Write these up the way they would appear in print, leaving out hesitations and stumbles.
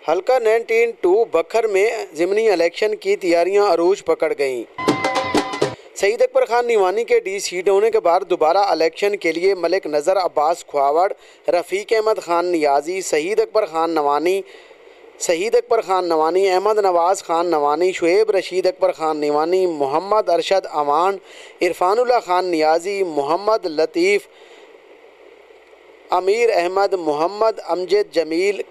हल्का 19-2 बखर में ज़िमनी इलेक्शन की तैयारियां अरूज पकड़ गईं। सईद अकबर खान निवानी के डी सीट होने के बाद दोबारा इलेक्शन के लिए मलिक नज़र अब्बास ख्वावड़, रफ़ीक अहमद खान नियाजी, शहीद अकबर खान नवानी, अहमद नवाज़ खान नवानी, शुएब रशीद अकबर खान निवानी, मोहम्मद अरशद अवान, इरफानुल्लाह खान नियाजी, मोहम्मद लतीफ़, अमीर अहमद, मोहम्मद अमजद जमील,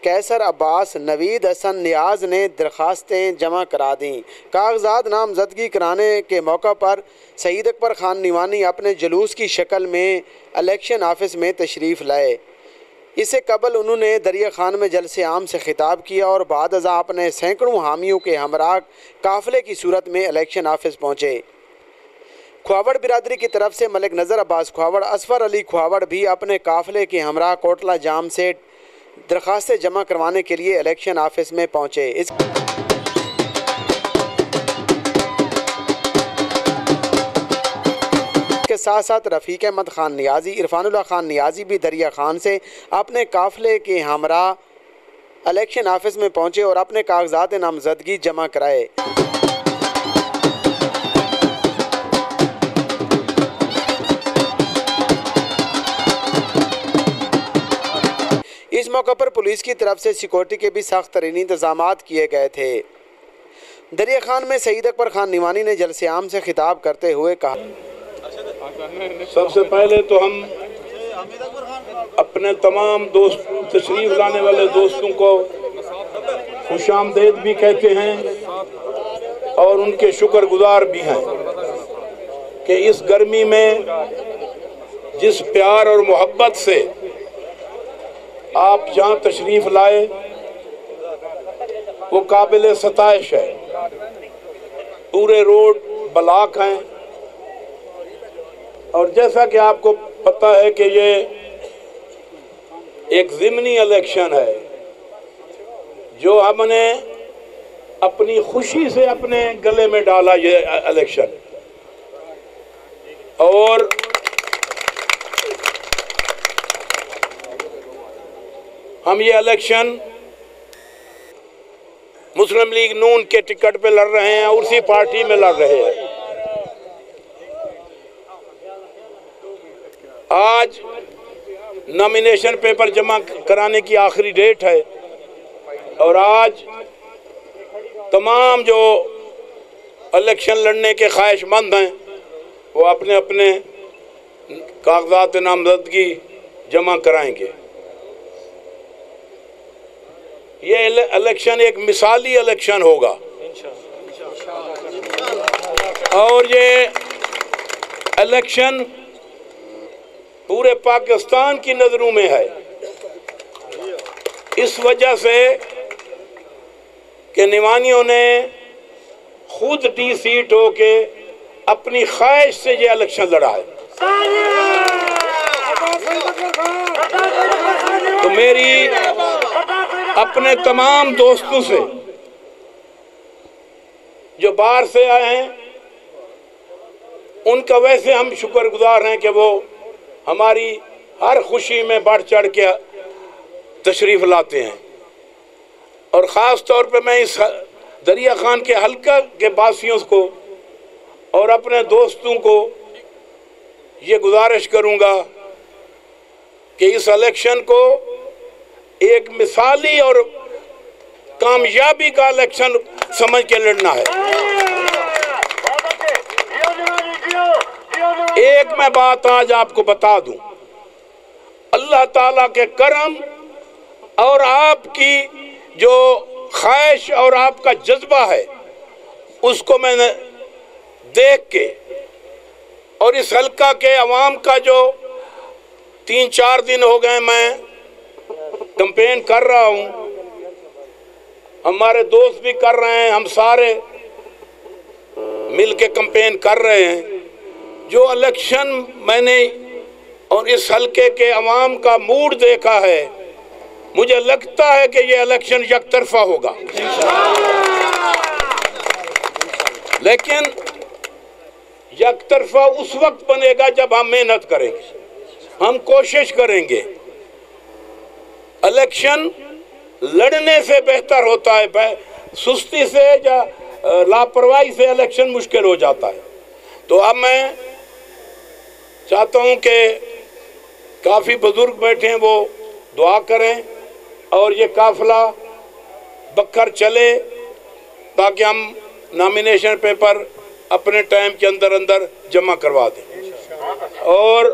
कैसर अब्बास, नवीद हसन नियाज़ ने दरख्वास्तें जमा करा दी। कागजात नामजदगी कराने के मौका पर सईद अकबर खान निवानी अपने जुलूस की शक्ल में इलेक्शन ऑफिस में तशरीफ़ लाए। इससे कबल उन्होंने दरिया खान में जलसे आम से खिताब किया और बाद अज़ा अपने सैकड़ों हामियों के हमरा काफ़िले की सूरत में इलेक्शन ऑफिस पहुँचे। ख्वावड़ बिरादरी की तरफ से मलिक नज़र अब्बास ख्वावड़, असफर अली ख्वावड़ भी अपने काफ़िले के हमरा कोटला जाम से दरख्वास्तें जमा करवाने के लिए इलेक्शन ऑफिस में पहुँचे। इसके साथ साथ रफ़ीक अहमद खान नियाजी, इरफानुल्लाह खान नियाजी भी दरिया खान से अपने काफ़िले के हमरा इलेक्शन ऑफिस में पहुँचे और अपने कागजात नामजदगी जमा कराए। इस मौके पर पुलिस की तरफ से सिक्योरिटी के भी सख्त तरीन इंतजाम किए गए थे। दरिया खान में सईद अकबर खान निवानी ने जलसे आम से खिताब करते हुए कहा, सबसे पहले तो हम अपने तमाम दोस्त तशरीफ लाने वाले दोस्तों को खुशामदीद भी कहते हैं और उनके शुक्रगुजार भी हैं कि इस गर्मी में जिस प्यार और मोहब्बत से आप जहाँ तशरीफ लाए वो काबिल सताइश है। पूरे रोड ब्लॉक हैं और जैसा कि आपको पता है कि ये एक ज़िमनी इलेक्शन है जो हमने अपनी खुशी से अपने गले में डाला ये इलेक्शन, और हम ये इलेक्शन मुस्लिम लीग नून के टिकट पे लड़ रहे हैं, उसी पार्टी में लड़ रहे हैं। आज नॉमिनेशन पेपर जमा कराने की आखिरी डेट है और आज तमाम जो इलेक्शन लड़ने के ख्वाहिशमंद हैं वो अपने अपने कागजात नामजदगी जमा कराएंगे। ये इलेक्शन एक मिसाली इलेक्शन होगा और ये इलेक्शन पूरे पाकिस्तान की नज़रों में है, इस वजह से कि निवानियों ने खुद डी सीट होके अपनी ख्वाहिश से ये इलेक्शन लड़ा है। तो मेरी अपने तमाम दोस्तों से जो बाहर से आए हैं उनका वैसे हम शुक्रगुजार हैं कि वो हमारी हर खुशी में बढ़ चढ़ के तशरीफ़ लाते हैं। और ख़ास तौर पे मैं इस दरिया खान के हल्का के वासियों को और अपने दोस्तों को ये गुजारिश करूँगा कि इस इलेक्शन को एक मिसाली और कामयाबी का इलेक्शन समझ के लड़ना है। एक मैं बात आज आपको बता दूं, अल्लाह ताला के करम और आपकी जो ख्वाहिश और आपका जज्बा है उसको मैंने देख के और इस हल्का के अवाम का जो 3-4 दिन हो गए मैं कैंपेन कर रहा हूं, हमारे दोस्त भी कर रहे हैं, हम सारे मिल के कैंपेन कर रहे हैं। जो इलेक्शन मैंने और इस हल्के के अवाम का मूड देखा है, मुझे लगता है कि ये इलेक्शन यकतरफा होगा। लेकिन यकतरफा उस वक्त बनेगा जब हम मेहनत करेंगे, हम कोशिश करेंगे। इलेक्शन लड़ने से बेहतर होता है, सुस्ती से या लापरवाही से इलेक्शन मुश्किल हो जाता है। तो अब मैं चाहता हूं कि काफ़ी बुजुर्ग बैठे हैं, वो दुआ करें और ये काफिला बखर चले ताकि हम नॉमिनेशन पेपर अपने टाइम के अंदर अंदर जमा करवा दें। और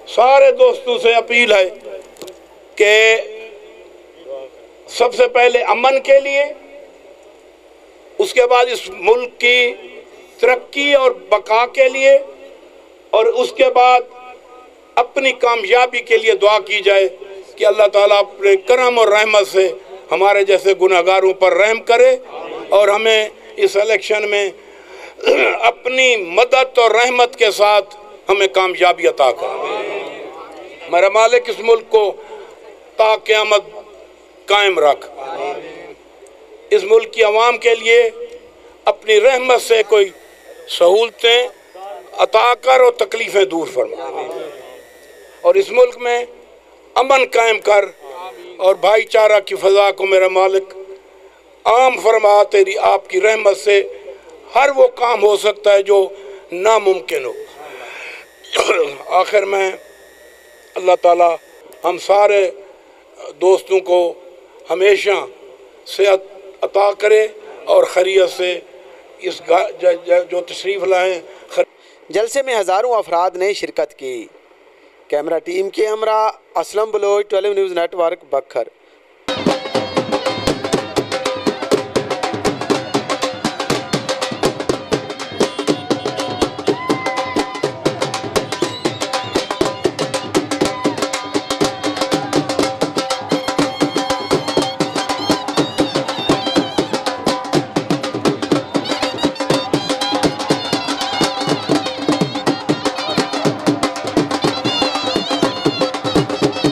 सारे दोस्तों से अपील है कि सबसे पहले अमन के लिए, उसके बाद इस मुल्क की तरक्की और बका के लिए, और उसके बाद अपनी कामयाबी के लिए दुआ की जाए कि अल्लाह ताला अपने करम और रहमत से हमारे जैसे गुनहगारों पर रहम करे और हमें इस इलेक्शन में अपनी मदद और रहमत के साथ हमें कामयाबी अता करे। मेरा मालिक इस मुल्क को ता क़यामत कायम रख। इस मुल्क की आवाम के लिए अपनी रहमत से कोई सहूलतें अता कर और तकलीफ़ें दूर फरमा, और इस मुल्क में अमन कायम कर और भाईचारा की फ़ज़ा को मेरा मालिक आम फरमा। तेरी आपकी रहमत से हर वो काम हो सकता है जो नामुमकिन हो। आखिर में अल्लाह ताला हम सारे दोस्तों को हमेशा सेहत अता करे और खैरियत से इस जो तशरीफ़ लाएँ। जलसे में हज़ारों अफराद ने शिरकत की। कैमरा टीम के हमरा असलम बलोच 12 न्यूज़ नेटवर्क बखर।